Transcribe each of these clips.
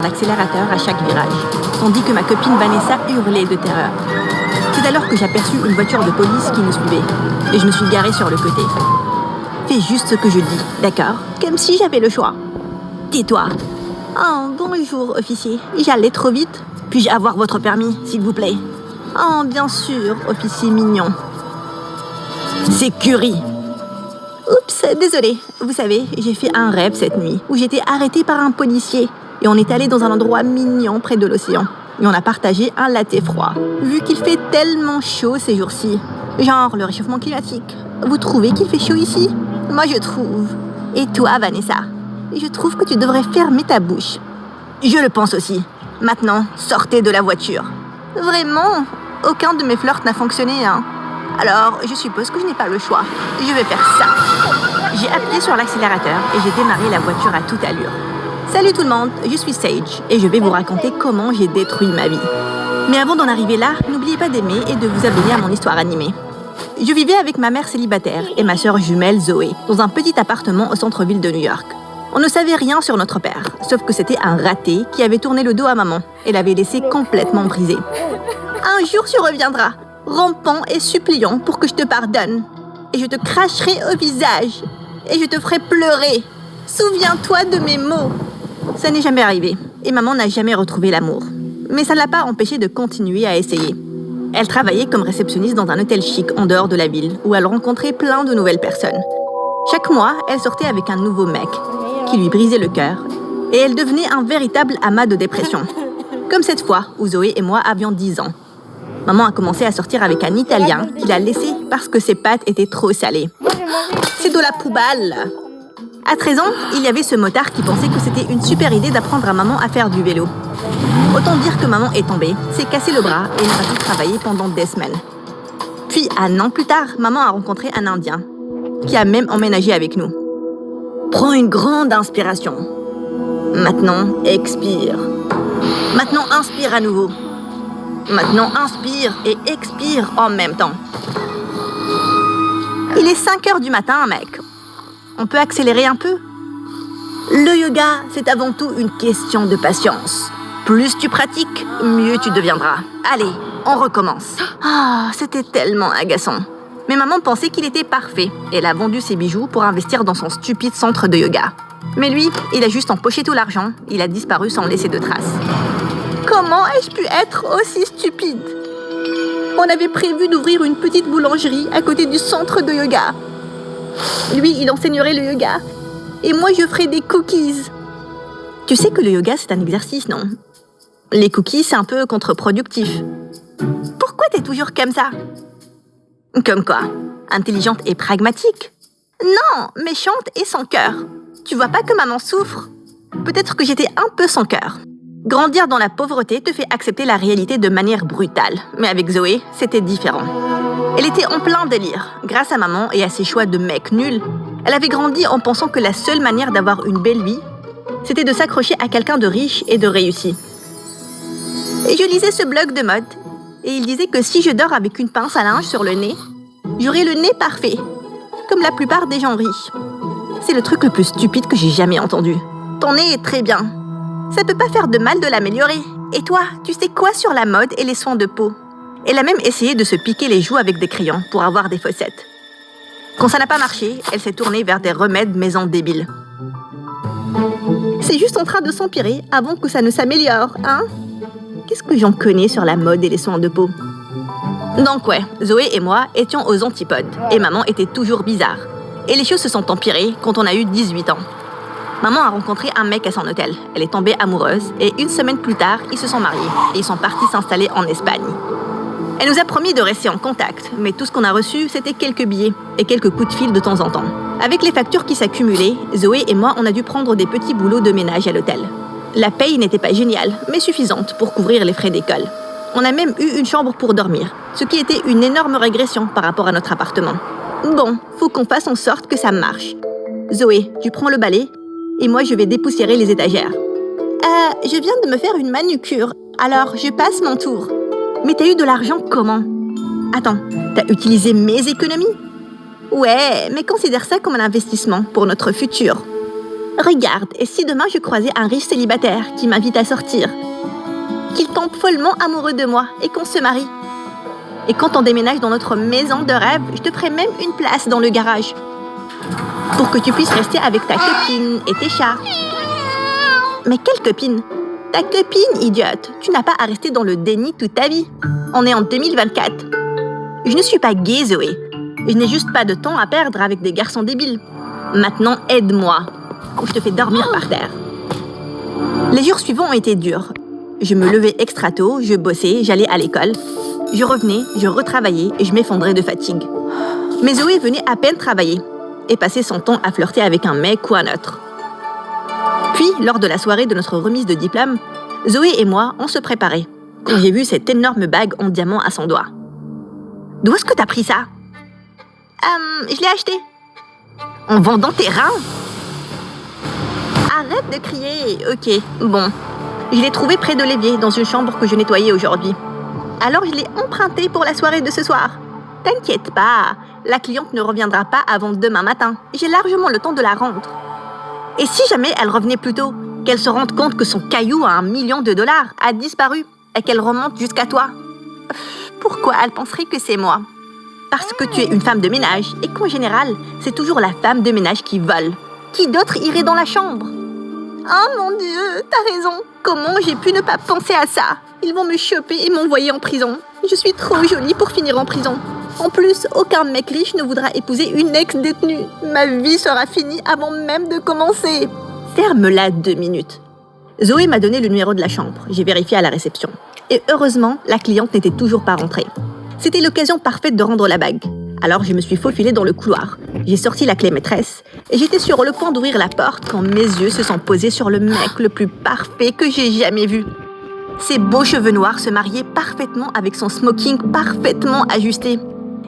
l'accélérateur à chaque virage, tandis que ma copine Vanessa hurlait de terreur. C'est alors que j'aperçus une voiture de police qui nous suivait, et je me suis garée sur le côté. Fais juste ce que je dis, d'accord? Comme si j'avais le choix. Tais-toi. Oh, bonjour, officier. J'allais trop vite. Puis-je avoir votre permis, s'il vous plaît? Oh, bien sûr, officier mignon. Sécurité. Oups, désolé. Vous savez, j'ai fait un rêve cette nuit où j'étais arrêtée par un policier et on est allé dans un endroit mignon près de l'océan. Et on a partagé un latte froid. Vu qu'il fait tellement chaud ces jours-ci. Genre le réchauffement climatique. Vous trouvez qu'il fait chaud ici? Moi, je trouve. Et toi, Vanessa? Je trouve que tu devrais fermer ta bouche. Je le pense aussi. Maintenant, sortez de la voiture. Vraiment? Aucun de mes flirts n'a fonctionné, hein? Alors, je suppose que je n'ai pas le choix. Je vais faire ça. J'ai appuyé sur l'accélérateur et j'ai démarré la voiture à toute allure. Salut tout le monde, je suis Sage et je vais vous raconter comment j'ai détruit ma vie. Mais avant d'en arriver là, n'oubliez pas d'aimer et de vous abonner à mon histoire animée. Je vivais avec ma mère célibataire et ma sœur jumelle Zoé dans un petit appartement au centre-ville de New York. On ne savait rien sur notre père, sauf que c'était un raté qui avait tourné le dos à maman et l'avait laissé complètement brisé. Un jour tu reviendras, rampant et suppliant pour que je te pardonne. Et je te cracherai au visage et je te ferai pleurer. Souviens-toi de mes mots. Ça n'est jamais arrivé et maman n'a jamais retrouvé l'amour. Mais ça ne l'a pas empêchée de continuer à essayer. Elle travaillait comme réceptionniste dans un hôtel chic en dehors de la ville où elle rencontrait plein de nouvelles personnes. Chaque mois, elle sortait avec un nouveau mec qui lui brisait le cœur et elle devenait un véritable amas de dépression. Comme cette fois où Zoé et moi avions 10 ans. Maman a commencé à sortir avec un Italien qui l'a laissé parce que ses pâtes étaient trop salées. C'est de la poubelle. À 13 ans, il y avait ce motard qui pensait que c'était une super idée d'apprendre à maman à faire du vélo. Autant dire que maman est tombée, s'est cassé le bras et n'a pas pu travailler pendant des semaines. Puis, un an plus tard, maman a rencontré un Indien qui a même emménagé avec nous. Prends une grande inspiration. Maintenant, expire. Maintenant, inspire à nouveau. Maintenant, inspire et expire en même temps. Il est 5 heures du matin, mec. On peut accélérer un peu? Le yoga, c'est avant tout une question de patience. Plus tu pratiques, mieux tu deviendras. Allez, on recommence. Ah, c'était tellement agaçant. Mais maman pensait qu'il était parfait. Elle a vendu ses bijoux pour investir dans son stupide centre de yoga. Mais lui, il a juste empoché tout l'argent. Il a disparu sans laisser de traces. Comment ai-je pu être aussi stupide? On avait prévu d'ouvrir une petite boulangerie à côté du centre de yoga. Lui, il enseignerait le yoga. Et moi, je ferais des cookies. Tu sais que le yoga, c'est un exercice, non? Les cookies, c'est un peu contre-productif. Pourquoi t'es toujours comme ça? Comme quoi? Intelligente et pragmatique? Non, méchante et sans cœur. Tu vois pas que maman souffre? Peut-être que j'étais un peu sans cœur. Grandir dans la pauvreté te fait accepter la réalité de manière brutale. Mais avec Zoé, c'était différent. Elle était en plein délire. Grâce à maman et à ses choix de mec nuls, elle avait grandi en pensant que la seule manière d'avoir une belle vie, c'était de s'accrocher à quelqu'un de riche et de réussi. Et je lisais ce blog de mode, et il disait que si je dors avec une pince à linge sur le nez, j'aurai le nez parfait, comme la plupart des gens riches. C'est le truc le plus stupide que j'ai jamais entendu. Ton nez est très bien. Ça peut pas faire de mal de l'améliorer. Et toi, tu sais quoi sur la mode et les soins de peau? Elle a même essayé de se piquer les joues avec des crayons pour avoir des fossettes. Quand ça n'a pas marché, elle s'est tournée vers des remèdes maison débiles. C'est juste en train de s'empirer avant que ça ne s'améliore, hein? Qu'est-ce que j'en connais sur la mode et les soins de peau? Donc ouais, Zoé et moi étions aux antipodes, et maman était toujours bizarre. Et les choses se sont empirées quand on a eu 18 ans. Maman a rencontré un mec à son hôtel. Elle est tombée amoureuse, et une semaine plus tard, ils se sont mariés, et ils sont partis s'installer en Espagne. Elle nous a promis de rester en contact, mais tout ce qu'on a reçu, c'était quelques billets et quelques coups de fil de temps en temps. Avec les factures qui s'accumulaient, Zoé et moi, on a dû prendre des petits boulots de ménage à l'hôtel. La paye n'était pas géniale, mais suffisante pour couvrir les frais d'école. On a même eu une chambre pour dormir, ce qui était une énorme régression par rapport à notre appartement. Bon, faut qu'on fasse en sorte que ça marche. Zoé, tu prends le balai, et moi je vais dépoussiérer les étagères. Je viens de me faire une manucure, alors je passe mon tour. Mais t'as eu de l'argent comment? Attends, t'as utilisé mes économies? Ouais, mais considère ça comme un investissement pour notre futur. Regarde, et si demain je croisais un riche célibataire qui m'invite à sortir, qu'il tombe follement amoureux de moi et qu'on se marie. Et quand on déménage dans notre maison de rêve, je te ferai même une place dans le garage pour que tu puisses rester avec ta copine et tes chats. Mais quelle copine? Ta copine, idiote. Tu n'as pas à rester dans le déni toute ta vie. On est en 2024. Je ne suis pas gay, Zoé. Je n'ai juste pas de temps à perdre avec des garçons débiles. Maintenant, aide-moi. Ou je te fais dormir par terre. Les jours suivants ont été durs. Je me levais extra tôt, je bossais, j'allais à l'école. Je revenais, je retravaillais et je m'effondrais de fatigue. Mais Zoé venait à peine travailler et passait son temps à flirter avec un mec ou un autre. Puis, lors de la soirée de notre remise de diplôme, Zoé et moi, on se préparait quand j'ai vu cette énorme bague en diamant à son doigt. D'où est-ce que t'as pris ça? Je l'ai acheté. En vendant tes reins? Arrête de crier. Ok, bon. Je l'ai trouvé près de l'évier, dans une chambre que je nettoyais aujourd'hui. Alors je l'ai emprunté pour la soirée de ce soir. T'inquiète pas, la cliente ne reviendra pas avant demain matin. J'ai largement le temps de la rendre. Et si jamais elle revenait plus tôt, qu'elle se rende compte que son caillou à $1 million a disparu et qu'elle remonte jusqu'à toi? Pourquoi elle penserait que c'est moi? Parce que tu es une femme de ménage et qu'en général, c'est toujours la femme de ménage qui vole. Qui d'autre irait dans la chambre? Oh mon Dieu, t'as raison. Comment j'ai pu ne pas penser à ça? Ils vont me choper et m'envoyer en prison. Je suis trop jolie pour finir en prison. En plus, aucun mec riche ne voudra épouser une ex-détenue. Ma vie sera finie avant même de commencer. Ferme-la 2 minutes. Zoé m'a donné le numéro de la chambre. J'ai vérifié à la réception. Et heureusement, la cliente n'était toujours pas rentrée. C'était l'occasion parfaite de rendre la bague. Alors je me suis faufilée dans le couloir. J'ai sorti la clé maîtresse et j'étais sur le point d'ouvrir la porte quand mes yeux se sont posés sur le mec le plus parfait que j'ai jamais vu. Ses beaux cheveux noirs se mariaient parfaitement avec son smoking parfaitement ajusté.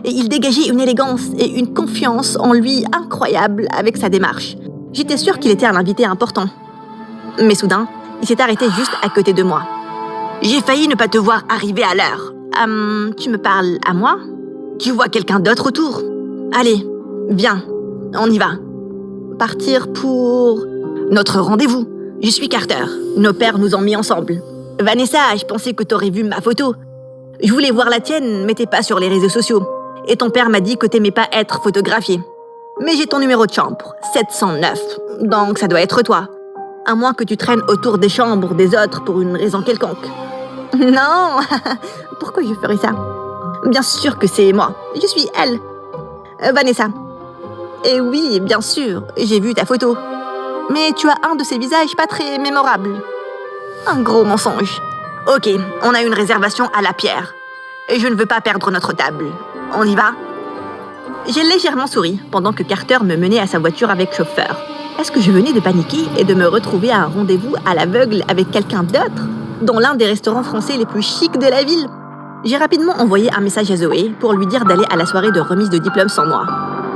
Et il dégageait une élégance et une confiance en lui incroyable avec sa démarche. J'étais sûre qu'il était un invité important. Mais soudain, il s'est arrêté juste à côté de moi. J'ai failli ne pas te voir arriver à l'heure. Tu me parles à moi? Tu vois quelqu'un d'autre autour? Allez, viens, on y va. Partir pour notre rendez-vous. Je suis Carter. Nos pères nous ont mis ensemble. Vanessa, je pensais que t'aurais vu ma photo. Je voulais voir la tienne, mais t'es pas sur les réseaux sociaux. Et ton père m'a dit que t'aimais pas être photographié. Mais j'ai ton numéro de chambre, 709. Donc ça doit être toi. À moins que tu traînes autour des chambres des autres pour une raison quelconque. Non. Pourquoi je ferais ça? Bien sûr que c'est moi. Je suis elle. Vanessa. Et oui, bien sûr, j'ai vu ta photo. Mais tu as un de ces visages pas très mémorables. Un gros mensonge. Ok, on a une réservation à la Pierre. Et je ne veux pas perdre notre table. On y va? J'ai légèrement souri pendant que Carter me menait à sa voiture avec chauffeur. Est-ce que je venais de paniquer et de me retrouver à un rendez-vous à l'aveugle avec quelqu'un d'autre? Dans l'un des restaurants français les plus chics de la ville? J'ai rapidement envoyé un message à Zoé pour lui dire d'aller à la soirée de remise de diplôme sans moi,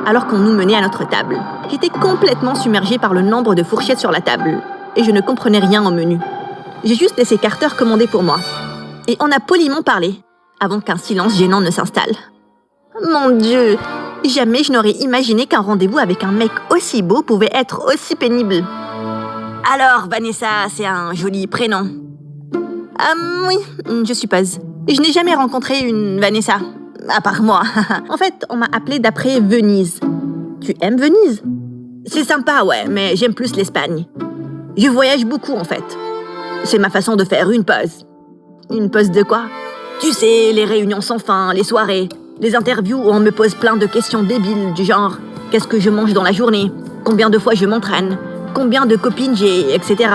alors qu'on nous menait à notre table. J'étais complètement submergée par le nombre de fourchettes sur la table, et je ne comprenais rien au menu. J'ai juste laissé Carter commander pour moi. Et on a poliment parlé, avant qu'un silence gênant ne s'installe. Mon Dieu, jamais je n'aurais imaginé qu'un rendez-vous avec un mec aussi beau pouvait être aussi pénible. Alors, Vanessa, c'est un joli prénom. Oui, je suppose. Je n'ai jamais rencontré une Vanessa, à part moi. En fait, on m'a appelée d'après Venise. Tu aimes Venise? C'est sympa, ouais, mais j'aime plus l'Espagne. Je voyage beaucoup, en fait. C'est ma façon de faire une pause. Une pause de quoi? Tu sais, les réunions sans fin, les soirées, les interviews où on me pose plein de questions débiles du genre « Qu'est-ce que je mange dans la journée? Combien de fois je m'entraîne? Combien de copines j'ai, etc. »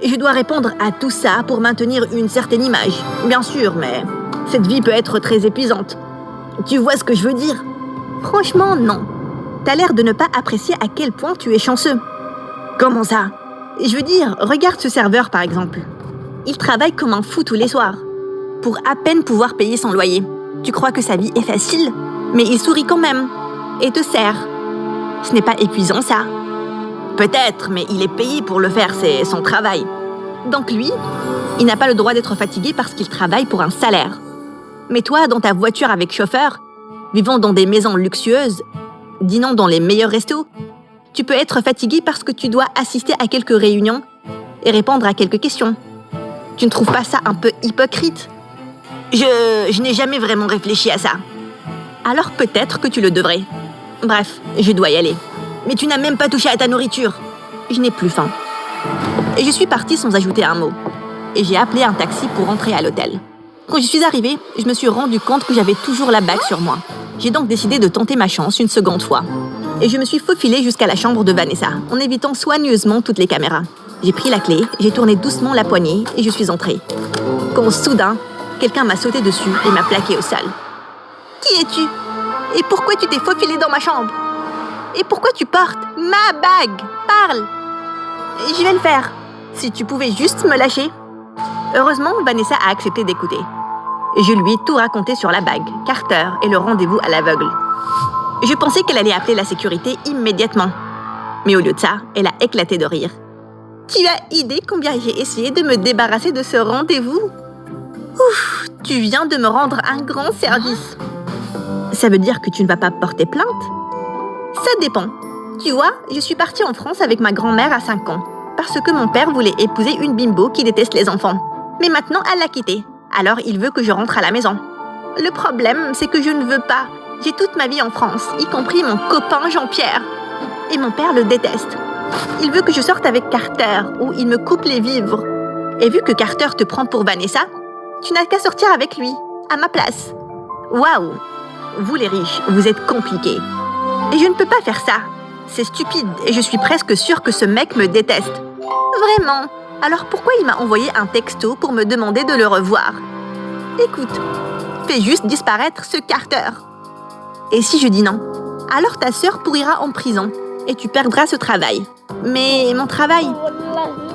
Et je dois répondre à tout ça pour maintenir une certaine image. Bien sûr, mais cette vie peut être très épuisante. Tu vois ce que je veux dire? Franchement, non. T'as l'air de ne pas apprécier à quel point tu es chanceux. Comment ça? Je veux dire, regarde ce serveur par exemple. Il travaille comme un fou tous les soirs, pour à peine pouvoir payer son loyer. Tu crois que sa vie est facile? Mais il sourit quand même, et te sert. Ce n'est pas épuisant ça? Peut-être, mais il est payé pour le faire, c'est son travail. Donc lui, il n'a pas le droit d'être fatigué parce qu'il travaille pour un salaire. Mais toi, dans ta voiture avec chauffeur, vivant dans des maisons luxueuses, dînant dans les meilleurs restos, Tu peux être fatigué parce que tu dois assister à quelques réunions et répondre à quelques questions. Tu ne trouves pas ça un peu hypocrite? Je n'ai jamais vraiment réfléchi à ça. Alors peut-être que tu le devrais. Bref, je dois y aller. Mais tu n'as même pas touché à ta nourriture. Je n'ai plus faim. Et je suis partie sans ajouter un mot. Et j'ai appelé un taxi pour rentrer à l'hôtel. Quand je suis arrivée, je me suis rendu compte que j'avais toujours la bague sur moi. J'ai donc décidé de tenter ma chance une seconde fois. Et je me suis faufilée jusqu'à la chambre de Vanessa, en évitant soigneusement toutes les caméras. J'ai pris la clé, j'ai tourné doucement la poignée et je suis entrée. Quand soudain, quelqu'un m'a sauté dessus et m'a plaqué au sol. Qui es-tu? Et pourquoi tu t'es faufilée dans ma chambre? Et pourquoi tu portes ma bague? Parle! Je vais le faire. Si tu pouvais juste me lâcher. Heureusement, Vanessa a accepté d'écouter. Et je lui ai tout raconté sur la bague, Carter et le rendez-vous à l'aveugle. Je pensais qu'elle allait appeler la sécurité immédiatement. Mais au lieu de ça, elle a éclaté de rire. Tu as idée combien j'ai essayé de me débarrasser de ce rendez-vous? Ouf, tu viens de me rendre un grand service. Ça veut dire que tu ne vas pas porter plainte? Ça dépend. Tu vois, je suis partie en France avec ma grand-mère à 5 ans, parce que mon père voulait épouser une bimbo qui déteste les enfants. Mais maintenant, elle l'a quitté. Alors, il veut que je rentre à la maison. Le problème, c'est que je ne veux pas. J'ai toute ma vie en France, y compris mon copain Jean-Pierre. Et mon père le déteste. Il veut que je sorte avec Carter, ou il me coupe les vivres. Et vu que Carter te prend pour Vanessa, tu n'as qu'à sortir avec lui, à ma place. Waouh! Vous les riches, vous êtes compliqués. Et je ne peux pas faire ça. C'est stupide et je suis presque sûre que ce mec me déteste. Vraiment? Alors pourquoi il m'a envoyé un texto pour me demander de le revoir? Écoute, fais juste disparaître ce Carter. Et si je dis non? Alors ta sœur pourrira en prison et tu perdras ce travail. Mais mon travail?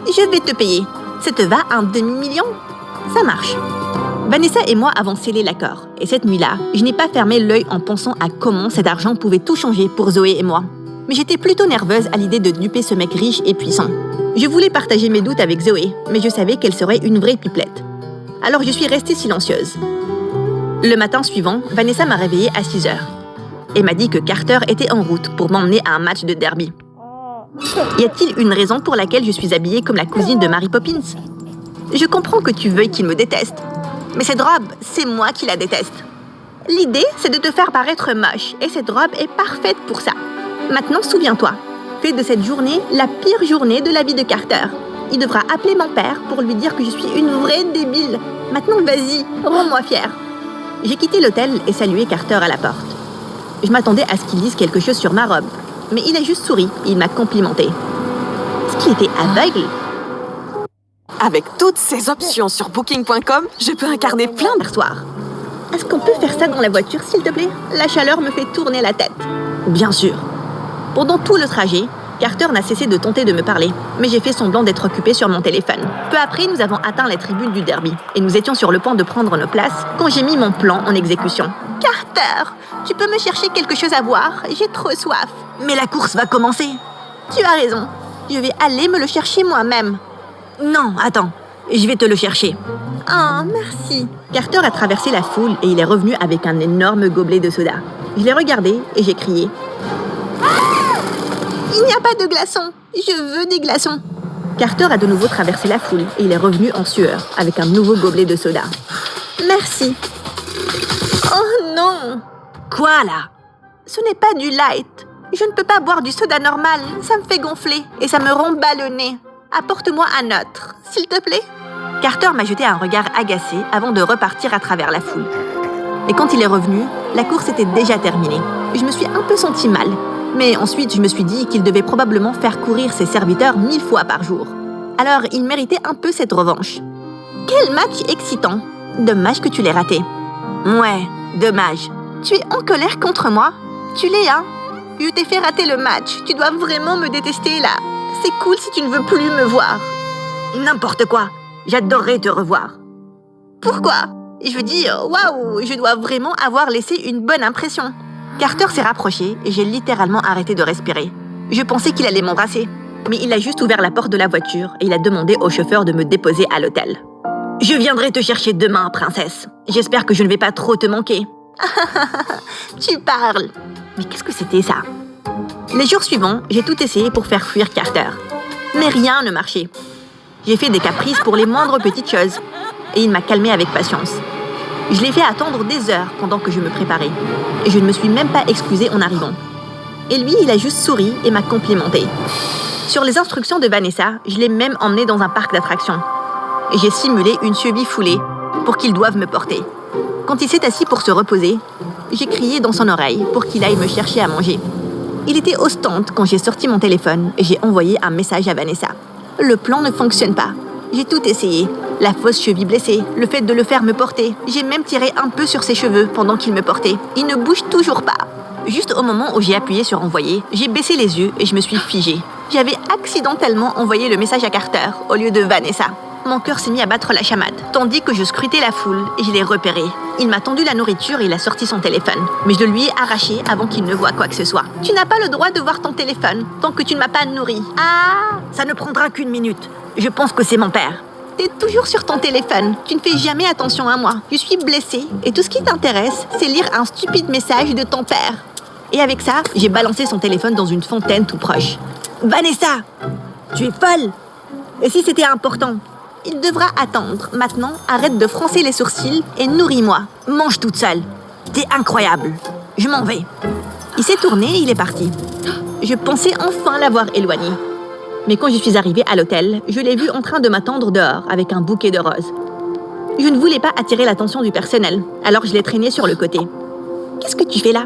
Je vais te payer. Ça te va un demi-million? Ça marche. Vanessa et moi avons scellé l'accord. Et cette nuit-là, je n'ai pas fermé l'œil en pensant à comment cet argent pouvait tout changer pour Zoé et moi. Mais j'étais plutôt nerveuse à l'idée de duper ce mec riche et puissant. Je voulais partager mes doutes avec Zoé, mais je savais qu'elle serait une vraie pipelette. Alors je suis restée silencieuse. Le matin suivant, Vanessa m'a réveillée à 6 heures. Et m'a dit que Carter était en route pour m'emmener à un match de derby. Y a-t-il une raison pour laquelle je suis habillée comme la cousine de Mary Poppins? Je comprends que tu veuilles qu'il me déteste. Mais cette robe, c'est moi qui la déteste. L'idée, c'est de te faire paraître moche, et cette robe est parfaite pour ça. Maintenant, souviens-toi, fais de cette journée la pire journée de la vie de Carter. Il devra appeler mon père pour lui dire que je suis une vraie débile. Maintenant, vas-y, rends-moi fière. J'ai quitté l'hôtel et salué Carter à la porte. Je m'attendais à ce qu'il dise quelque chose sur ma robe, mais il a juste souri et il m'a complimenté. Est-ce qu'il était aveugle? Avec toutes ces options sur Booking.com, je peux incarner plein de... Soir. Est-ce qu'on peut faire ça dans la voiture, s'il te plaît? La chaleur me fait tourner la tête. Bien sûr. Pendant tout le trajet, Carter n'a cessé de tenter de me parler, mais j'ai fait semblant d'être occupée sur mon téléphone. Peu après, nous avons atteint la tribune du derby, et nous étions sur le point de prendre nos places quand j'ai mis mon plan en exécution. Carter, tu peux me chercher quelque chose à boire? J'ai trop soif. Mais la course va commencer. Tu as raison. Je vais aller me le chercher moi-même. Non, attends. Je vais te le chercher. Oh, merci. Carter a traversé la foule et il est revenu avec un énorme gobelet de soda. Je l'ai regardé et j'ai crié. Il n'y a pas de glaçons. Je veux des glaçons. Carter a de nouveau traversé la foule et il est revenu en sueur avec un nouveau gobelet de soda. Merci. Oh non. Quoi là? Ce n'est pas du light. Je ne peux pas boire du soda normal. Ça me fait gonfler et ça me rend ballonné. Apporte-moi un autre, s'il te plaît. Carter m'a jeté un regard agacé avant de repartir à travers la foule. Et quand il est revenu, la course était déjà terminée. Je me suis un peu sentie mal. Mais ensuite, je me suis dit qu'il devait probablement faire courir ses serviteurs 1000 fois par jour. Alors, il méritait un peu cette revanche. Quel match excitant! Dommage que tu l'aies raté. Ouais, dommage. Tu es en colère contre moi? Tu l'es, hein? Je t'ai fait rater le match. Tu dois vraiment me détester, là. C'est cool si tu ne veux plus me voir. N'importe quoi. J'adorerais te revoir. Pourquoi? Je veux dire, waouh, je dois vraiment avoir laissé une bonne impression. Carter s'est rapproché et j'ai littéralement arrêté de respirer. Je pensais qu'il allait m'embrasser, mais il a juste ouvert la porte de la voiture et il a demandé au chauffeur de me déposer à l'hôtel. Je viendrai te chercher demain, princesse. J'espère que je ne vais pas trop te manquer. Tu parles. Mais qu'est-ce que c'était ça? Les jours suivants, j'ai tout essayé pour faire fuir Carter. Mais rien ne marchait. J'ai fait des caprices pour les moindres petites choses. Et il m'a calmée avec patience. Je l'ai fait attendre des heures pendant que je me préparais. Et je ne me suis même pas excusée en arrivant. Et lui, il a juste souri et m'a complimenté. Sur les instructions de Vanessa, je l'ai même emmené dans un parc d'attractions. Et j'ai simulé une cheville foulée pour qu'il doive me porter. Quand il s'est assis pour se reposer, j'ai crié dans son oreille pour qu'il aille me chercher à manger. Il était au stand quand j'ai sorti mon téléphone et j'ai envoyé un message à Vanessa. Le plan ne fonctionne pas. J'ai tout essayé. La fausse cheville blessée, le fait de le faire me porter. J'ai même tiré un peu sur ses cheveux pendant qu'il me portait. Il ne bouge toujours pas. Juste au moment où j'ai appuyé sur envoyer, j'ai baissé les yeux et je me suis figée. J'avais accidentellement envoyé le message à Carter au lieu de Vanessa. Mon cœur s'est mis à battre la chamade, tandis que je scrutais la foule et je l'ai repéré. Il m'a tendu la nourriture et il a sorti son téléphone. Mais je lui ai arraché avant qu'il ne voie quoi que ce soit. Tu n'as pas le droit de voir ton téléphone tant que tu ne m'as pas nourri. Ah, ça ne prendra qu'une minute. Je pense que c'est mon père. T'es toujours sur ton téléphone. Tu ne fais jamais attention à moi. Je suis blessée et tout ce qui t'intéresse, c'est lire un stupide message de ton père. Et avec ça, j'ai balancé son téléphone dans une fontaine tout proche. Vanessa, tu es folle. Et si c'était important? Il devra attendre. Maintenant, arrête de froncer les sourcils et nourris-moi. Mange toute seule. T'es incroyable. Je m'en vais. Il s'est tourné et il est parti. Je pensais enfin l'avoir éloigné. Mais quand je suis arrivée à l'hôtel, je l'ai vu en train de m'attendre dehors avec un bouquet de roses. Je ne voulais pas attirer l'attention du personnel, alors je l'ai traîné sur le côté. Qu'est-ce que tu fais là?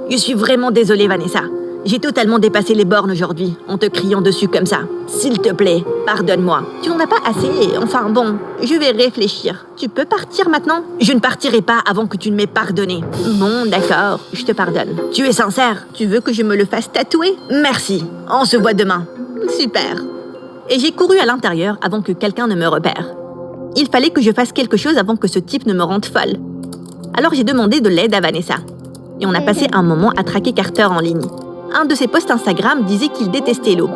Je suis vraiment désolée, Vanessa. J'ai totalement dépassé les bornes aujourd'hui, en te criant dessus comme ça. S'il te plaît, pardonne-moi. Tu n'en as pas assez, enfin bon, je vais réfléchir. Tu peux partir maintenant? Je ne partirai pas avant que tu ne m'aies pardonné. Bon, d'accord, je te pardonne. Tu es sincère? Tu veux que je me le fasse tatouer? Merci, on se voit demain. Super. Et j'ai couru à l'intérieur avant que quelqu'un ne me repère. Il fallait que je fasse quelque chose avant que ce type ne me rende folle. Alors j'ai demandé de l'aide à Vanessa. Et on a passé un moment à traquer Carter en ligne. Un de ses posts Instagram disait qu'il détestait l'eau.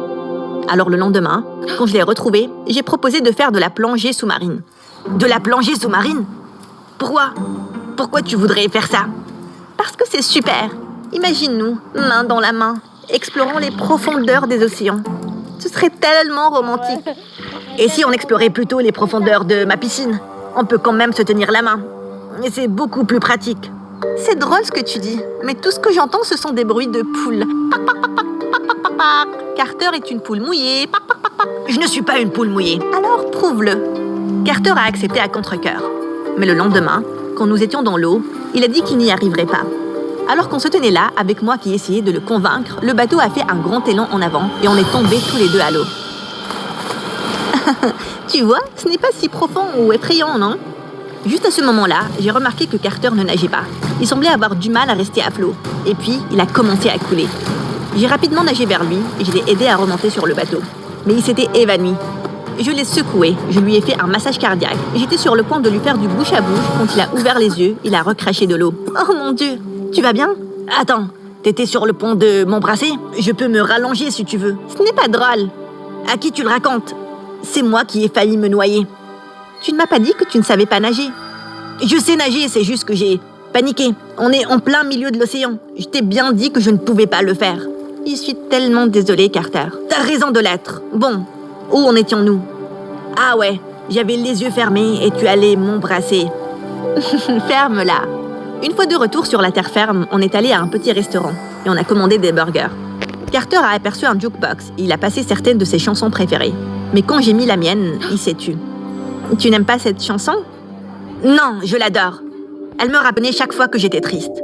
Alors le lendemain, quand je l'ai retrouvé, j'ai proposé de faire de la plongée sous-marine. De la plongée sous-marine? Pourquoi? Pourquoi tu voudrais faire ça? Parce que c'est super. Imagine-nous, main dans la main, explorant les profondeurs des océans. Ce serait tellement romantique. Et si on explorait plutôt les profondeurs de ma piscine? On peut quand même se tenir la main. Et c'est beaucoup plus pratique. C'est drôle ce que tu dis, mais tout ce que j'entends, ce sont des bruits de poules. Pac, pac, pac, pac, pac, pac, pac, pac. Carter est une poule mouillée. Pac, pac, pac, pac. Je ne suis pas une poule mouillée. Alors prouve-le. Carter a accepté à contre-cœur. Mais le lendemain, quand nous étions dans l'eau, il a dit qu'il n'y arriverait pas. Alors qu'on se tenait là, avec moi qui essayais de le convaincre, le bateau a fait un grand élan en avant et on est tombés tous les deux à l'eau. Tu vois, ce n'est pas si profond ou effrayant, non? Juste à ce moment-là, j'ai remarqué que Carter ne nageait pas. Il semblait avoir du mal à rester à flot. Et puis, il a commencé à couler. J'ai rapidement nagé vers lui et je l'ai aidé à remonter sur le bateau. Mais il s'était évanoui. Je l'ai secoué, je lui ai fait un massage cardiaque. J'étais sur le point de lui faire du bouche à bouche quand il a ouvert les yeux, il a recraché de l'eau. Oh mon Dieu, tu vas bien? Attends, t'étais sur le point de m'embrasser? Je peux me rallonger si tu veux. Ce n'est pas drôle. À qui tu le racontes? C'est moi qui ai failli me noyer. Tu ne m'as pas dit que tu ne savais pas nager. Je sais nager, c'est juste que j'ai paniqué. On est en plein milieu de l'océan. Je t'ai bien dit que je ne pouvais pas le faire. Je suis tellement désolée, Carter. T'as raison de l'être. Bon, où en étions-nous? Ah ouais, j'avais les yeux fermés et tu allais m'embrasser. Ferme-la. Une fois de retour sur la terre ferme, on est allé à un petit restaurant et on a commandé des burgers. Carter a aperçu un jukebox et il a passé certaines de ses chansons préférées. Mais quand j'ai mis la mienne, il s'est tu. Tu n'aimes pas cette chanson? Non, je l'adore. Elle me rappelait chaque fois que j'étais triste.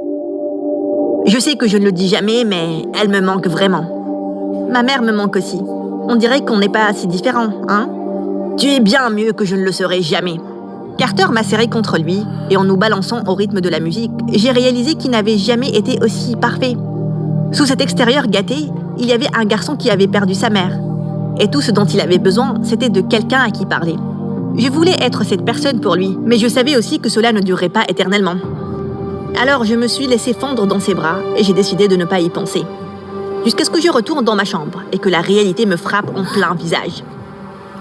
Je sais que je ne le dis jamais, mais elle me manque vraiment. Ma mère me manque aussi. On dirait qu'on n'est pas si différents, hein? Tu es bien mieux que je ne le serai jamais. Carter m'a serré contre lui, et en nous balançant au rythme de la musique, j'ai réalisé qu'il n'avait jamais été aussi parfait. Sous cet extérieur gâté, il y avait un garçon qui avait perdu sa mère. Et tout ce dont il avait besoin, c'était de quelqu'un à qui parler. Je voulais être cette personne pour lui, mais je savais aussi que cela ne durerait pas éternellement. Alors je me suis laissée fondre dans ses bras et j'ai décidé de ne pas y penser. Jusqu'à ce que je retourne dans ma chambre et que la réalité me frappe en plein visage.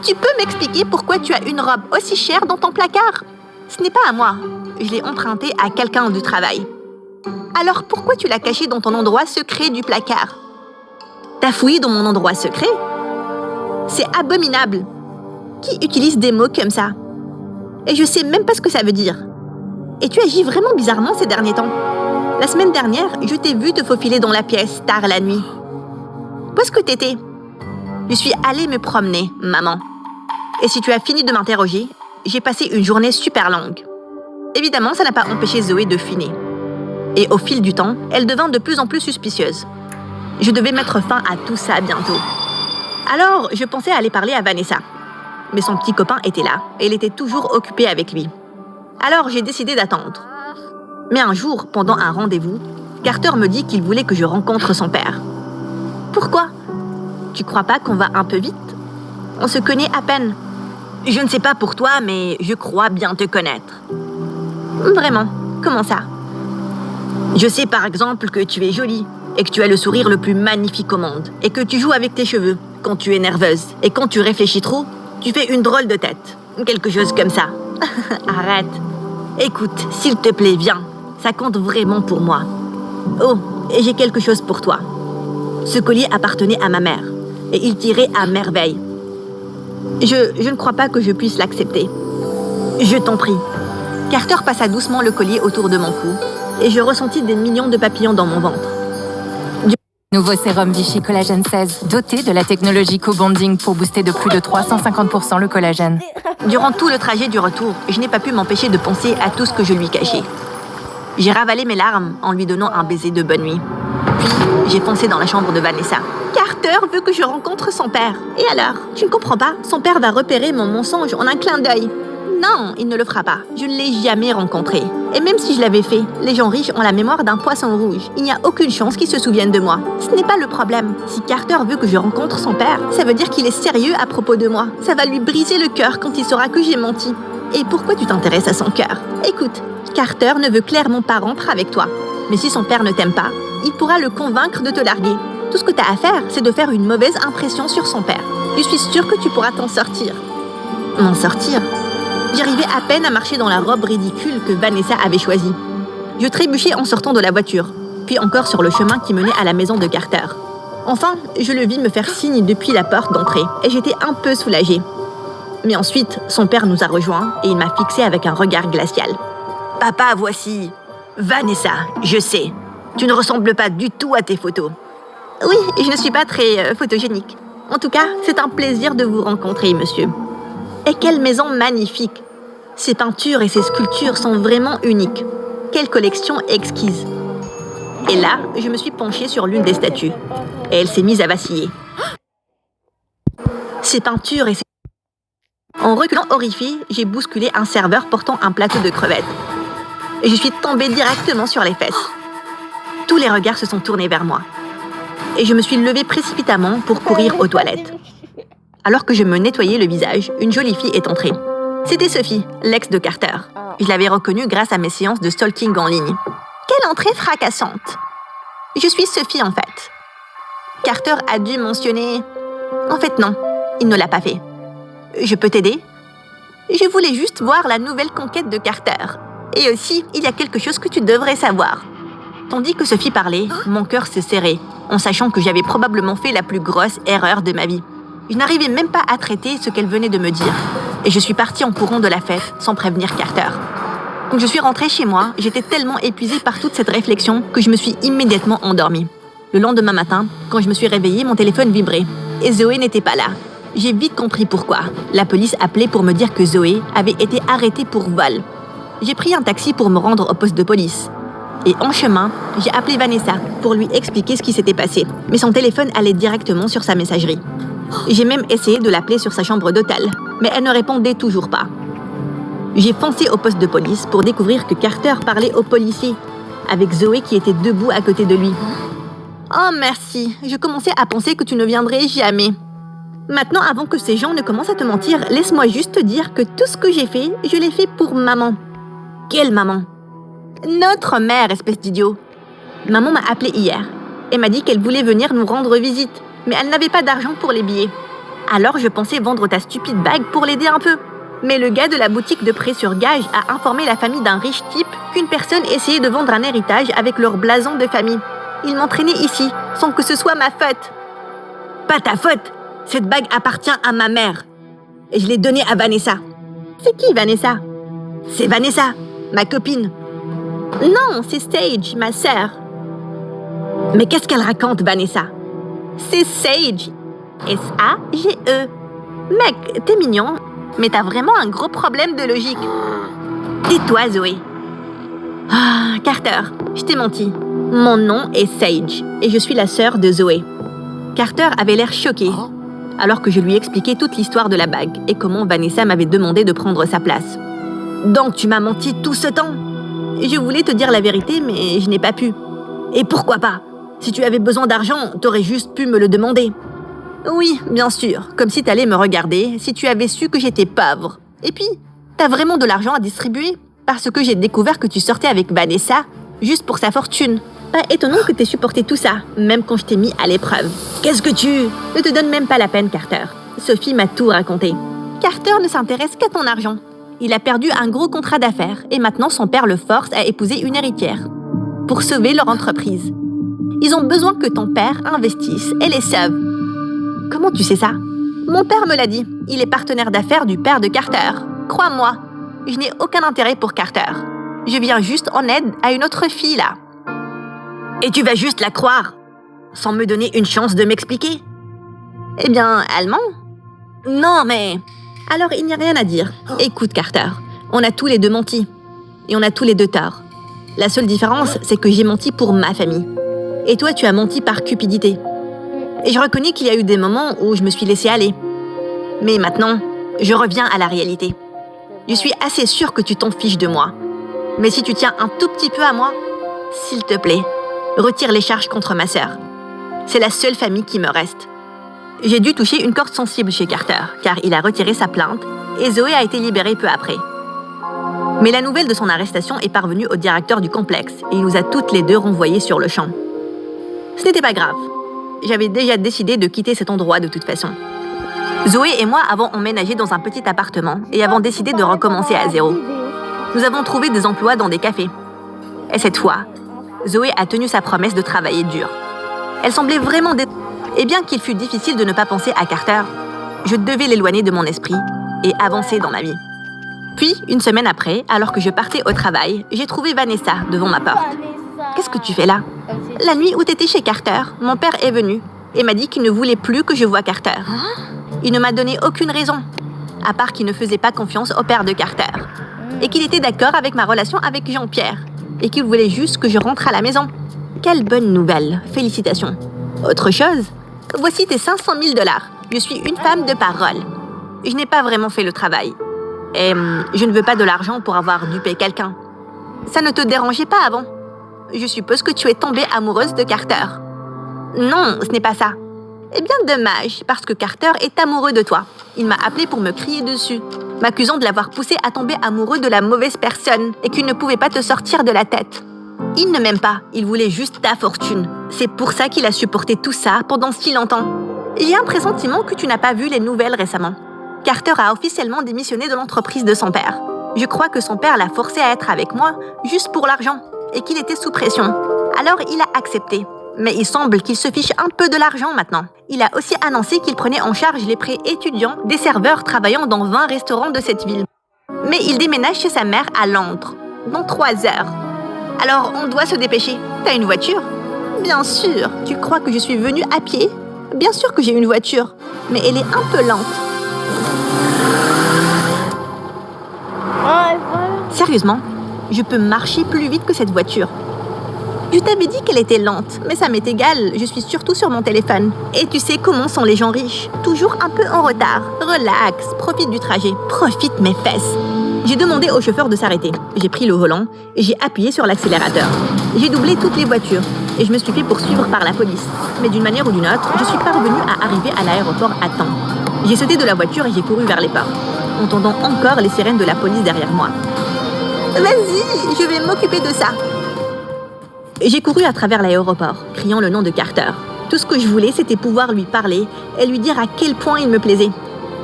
Tu peux m'expliquer pourquoi tu as une robe aussi chère dans ton placard? Ce n'est pas à moi. Je l'ai empruntée à quelqu'un du travail. Alors pourquoi tu l'as cachée dans ton endroit secret du placard? T'as fouillé dans mon endroit secret? C'est abominable. Qui utilise des mots comme ça? Et je sais même pas ce que ça veut dire. Et tu agis vraiment bizarrement ces derniers temps. La semaine dernière, je t'ai vu te faufiler dans la pièce tard la nuit. Où est-ce que t'étais? Je suis allée me promener, maman. Et si tu as fini de m'interroger, j'ai passé une journée super longue. Évidemment, ça n'a pas empêché Zoé de fuiner. Et au fil du temps, elle devint de plus en plus suspicieuse. Je devais mettre fin à tout ça bientôt. Alors, je pensais aller parler à Vanessa. Mais son petit copain était là, et il était toujours occupé avec lui. Alors, j'ai décidé d'attendre. Mais un jour, pendant un rendez-vous, Carter me dit qu'il voulait que je rencontre son père. Pourquoi? Tu crois pas qu'on va un peu vite? On se connaît à peine. Je ne sais pas pour toi, mais je crois bien te connaître. Vraiment? Comment ça? Je sais par exemple que tu es jolie, et que tu as le sourire le plus magnifique au monde, et que tu joues avec tes cheveux quand tu es nerveuse, et quand tu réfléchis trop, tu fais une drôle de tête. Quelque chose comme ça. Arrête. Écoute, s'il te plaît, viens. Ça compte vraiment pour moi. Oh, et j'ai quelque chose pour toi. Ce collier appartenait à ma mère, et il tirait à merveille. Je ne crois pas que je puisse l'accepter. Je t'en prie. Carter passa doucement le collier autour de mon cou, et je ressentis des millions de papillons dans mon ventre. Nouveau sérum Vichy Collagène 16, doté de la technologie co-bonding pour booster de plus de 350% le collagène. Durant tout le trajet du retour, je n'ai pas pu m'empêcher de penser à tout ce que je lui cachais. J'ai ravalé mes larmes en lui donnant un baiser de bonne nuit. Puis, j'ai foncé dans la chambre de Vanessa. Carter veut que je rencontre son père. Et alors? Tu ne comprends pas? Son père va repérer mon mensonge en un clin d'œil. Non, il ne le fera pas. Je ne l'ai jamais rencontré. Et même si je l'avais fait, les gens riches ont la mémoire d'un poisson rouge. Il n'y a aucune chance qu'ils se souviennent de moi. Ce n'est pas le problème. Si Carter veut que je rencontre son père, ça veut dire qu'il est sérieux à propos de moi. Ça va lui briser le cœur quand il saura que j'ai menti. Et pourquoi tu t'intéresses à son cœur? Écoute, Carter ne veut clairement pas rompre avec toi. Mais si son père ne t'aime pas, il pourra le convaincre de te larguer. Tout ce que tu as à faire, c'est de faire une mauvaise impression sur son père. Je suis sûre que tu pourras t'en sortir. M'en sortir? J'arrivais à peine à marcher dans la robe ridicule que Vanessa avait choisie. Je trébuchais en sortant de la voiture, puis encore sur le chemin qui menait à la maison de Carter. Enfin, je le vis me faire signe depuis la porte d'entrée, et j'étais un peu soulagée. Mais ensuite, son père nous a rejoints et il m'a fixé avec un regard glacial. « Papa, voici Vanessa, je sais. Tu ne ressembles pas du tout à tes photos. » Oui, je ne suis pas très photogénique. En tout cas, c'est un plaisir de vous rencontrer, monsieur. Et quelle maison magnifique! Ces peintures et ces sculptures sont vraiment uniques. Quelle collection exquise! Et là, je me suis penchée sur l'une des statues. Et elle s'est mise à vaciller. Ces peintures et ces... En reculant horrifiée, j'ai bousculé un serveur portant un plateau de crevettes. Et je suis tombée directement sur les fesses. Tous les regards se sont tournés vers moi. Et je me suis levée précipitamment pour courir aux toilettes. Alors que je me nettoyais le visage, une jolie fille est entrée. C'était Sophie, l'ex de Carter. Je l'avais reconnue grâce à mes séances de stalking en ligne. Quelle entrée fracassante! Je suis Sophie, en fait. Carter a dû mentionner... En fait, non, il ne l'a pas fait. Je peux t'aider? Je voulais juste voir la nouvelle conquête de Carter. Et aussi, il y a quelque chose que tu devrais savoir. Tandis que Sophie parlait, mon cœur se serrait, en sachant que j'avais probablement fait la plus grosse erreur de ma vie. Je n'arrivais même pas à traiter ce qu'elle venait de me dire. Et je suis partie en courant de la fête, sans prévenir Carter. Quand je suis rentrée chez moi, j'étais tellement épuisée par toute cette réflexion que je me suis immédiatement endormie. Le lendemain matin, quand je me suis réveillée, mon téléphone vibrait. Et Zoé n'était pas là. J'ai vite compris pourquoi. La police appelait pour me dire que Zoé avait été arrêtée pour vol. J'ai pris un taxi pour me rendre au poste de police. Et en chemin, j'ai appelé Vanessa pour lui expliquer ce qui s'était passé. Mais son téléphone allait directement sur sa messagerie. J'ai même essayé de l'appeler sur sa chambre d'hôtel, mais elle ne répondait toujours pas. J'ai foncé au poste de police pour découvrir que Carter parlait au policier, avec Zoé qui était debout à côté de lui. « Oh merci, je commençais à penser que tu ne viendrais jamais. Maintenant, avant que ces gens ne commencent à te mentir, laisse-moi juste te dire que tout ce que j'ai fait, je l'ai fait pour maman. » Quelle maman? Notre mère, espèce d'idiot. Maman m'a appelé hier et m'a dit qu'elle voulait venir nous rendre visite, mais elle n'avait pas d'argent pour les billets. Alors je pensais vendre ta stupide bague pour l'aider un peu. Mais le gars de la boutique de prêt sur gage a informé la famille d'un riche type qu'une personne essayait de vendre un héritage avec leur blason de famille. Il m'entraînait ici, sans que ce soit ma faute. pas ta faute. Cette bague appartient à ma mère. Et je l'ai donnée à Vanessa. C'est qui, Vanessa? C'est Vanessa, ma copine. Non, c'est Sage, ma sœur. Mais qu'est-ce qu'elle raconte, Vanessa? C'est Sage. S-A-G-E. Mec, t'es mignon, mais t'as vraiment un gros problème de logique. Tais-toi, Zoé. Ah, Carter, je t'ai menti. Mon nom est Sage et je suis la sœur de Zoé. Carter avait l'air choqué, alors que je lui expliquais toute l'histoire de la bague et comment Vanessa m'avait demandé de prendre sa place. Donc tu m'as menti tout ce temps? Je voulais te dire la vérité, mais je n'ai pas pu. Et pourquoi pas? Si tu avais besoin d'argent, t'aurais juste pu me le demander. Oui, bien sûr, comme si t'allais me regarder si tu avais su que j'étais pauvre. Et puis, t'as vraiment de l'argent à distribuer? Parce que j'ai découvert que tu sortais avec Vanessa juste pour sa fortune. Pas étonnant que t'aies supporté tout ça, même quand je t'ai mis à l'épreuve. Qu'est-ce que tu... Ne te donne même pas la peine, Carter. Sophie m'a tout raconté. Carter ne s'intéresse qu'à ton argent. Il a perdu un gros contrat d'affaires et maintenant son père le force à épouser une héritière pour sauver leur entreprise. Ils ont besoin que ton père investisse et les sauve. Comment tu sais ça? Mon père me l'a dit. Il est partenaire d'affaires du père de Carter. Crois-moi, je n'ai aucun intérêt pour Carter. Je viens juste en aide à une autre fille, là. Et tu vas juste la croire, sans me donner une chance de m'expliquer? Eh bien, allemand? Non, mais... Alors, il n'y a rien à dire. Écoute, Carter, on a tous les deux menti. Et on a tous les deux tort. La seule différence, c'est que j'ai menti pour ma famille. Et toi, tu as menti par cupidité. Et je reconnais qu'il y a eu des moments où je me suis laissée aller. Mais maintenant, je reviens à la réalité. Je suis assez sûre que tu t'en fiches de moi. Mais si tu tiens un tout petit peu à moi, s'il te plaît, retire les charges contre ma sœur. C'est la seule famille qui me reste. J'ai dû toucher une corde sensible chez Carter, car il a retiré sa plainte et Zoé a été libérée peu après. Mais la nouvelle de son arrestation est parvenue au directeur du complexe et il nous a toutes les deux renvoyées sur le champ. Ce n'était pas grave. J'avais déjà décidé de quitter cet endroit de toute façon. Zoé et moi avons emménagé dans un petit appartement et avons décidé de recommencer à zéro. Nous avons trouvé des emplois dans des cafés. Et cette fois, Zoé a tenu sa promesse de travailler dur. Elle semblait vraiment Et bien qu'il fût difficile de ne pas penser à Carter, je devais l'éloigner de mon esprit et avancer dans ma vie. Puis, une semaine après, alors que je partais au travail, j'ai trouvé Vanessa devant ma porte. « Qu'est-ce que tu fais là? » La nuit où t'étais chez Carter, mon père est venu et m'a dit qu'il ne voulait plus que je voie Carter. Il ne m'a donné aucune raison, à part qu'il ne faisait pas confiance au père de Carter et qu'il était d'accord avec ma relation avec Jean-Pierre et qu'il voulait juste que je rentre à la maison. Quelle bonne nouvelle, félicitations. Autre chose, voici tes 500 000 $. Je suis une femme de parole. Je n'ai pas vraiment fait le travail. Et je ne veux pas de l'argent pour avoir dupé quelqu'un. Ça ne te dérangeait pas avant? Je suppose que tu es tombée amoureuse de Carter. Non, ce n'est pas ça. Eh bien, dommage, parce que Carter est amoureux de toi. Il m'a appelé pour me crier dessus, m'accusant de l'avoir poussé à tomber amoureux de la mauvaise personne et qu'il ne pouvait pas te sortir de la tête. Il ne m'aime pas, il voulait juste ta fortune. C'est pour ça qu'il a supporté tout ça pendant si longtemps. J'ai un pressentiment que tu n'as pas vu les nouvelles récemment. Carter a officiellement démissionné de l'entreprise de son père. Je crois que son père l'a forcé à être avec moi juste pour l'argent et qu'il était sous pression. Alors il a accepté. Mais il semble qu'il se fiche un peu de l'argent maintenant. Il a aussi annoncé qu'il prenait en charge les prêts étudiants des serveurs travaillant dans 20 restaurants de cette ville. Mais il déménage chez sa mère à Londres, dans 3 heures. Alors on doit se dépêcher. T'as une voiture? Bien sûr. Tu crois que je suis venue à pied? Bien sûr que j'ai une voiture, mais elle est un peu lente. Sérieusement, je peux marcher plus vite que cette voiture. Je t'avais dit qu'elle était lente, mais ça m'est égal, je suis surtout sur mon téléphone. Et tu sais comment sont les gens riches, toujours un peu en retard. Relax, profite du trajet, profite mes fesses. J'ai demandé au chauffeur de s'arrêter. J'ai pris le volant et j'ai appuyé sur l'accélérateur. J'ai doublé toutes les voitures et je me suis fait poursuivre par la police. Mais d'une manière ou d'une autre, je suis parvenue à arriver à l'aéroport à temps. J'ai sauté de la voiture et j'ai couru vers les portes, entendant encore les sirènes de la police derrière moi. Vas-y, je vais m'occuper de ça. J'ai couru à travers l'aéroport, criant le nom de Carter. Tout ce que je voulais, c'était pouvoir lui parler et lui dire à quel point il me plaisait.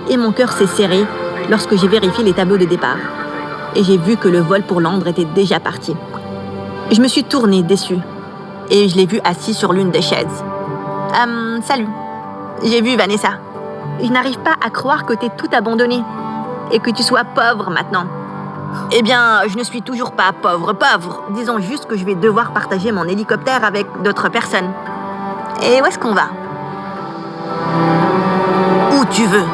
Et mon cœur s'est serré lorsque j'ai vérifié les tableaux de départ. Et j'ai vu que le vol pour Londres était déjà parti. Je me suis tournée, déçue. Et je l'ai vu assis sur l'une des chaises. Salut. J'ai vu, Vanessa. Je n'arrive pas à croire que t'aies tout abandonné et que tu sois pauvre maintenant. Eh bien, je ne suis toujours pas pauvre. Disons juste que je vais devoir partager mon hélicoptère avec d'autres personnes. Et où est-ce qu'on va? Où tu veux.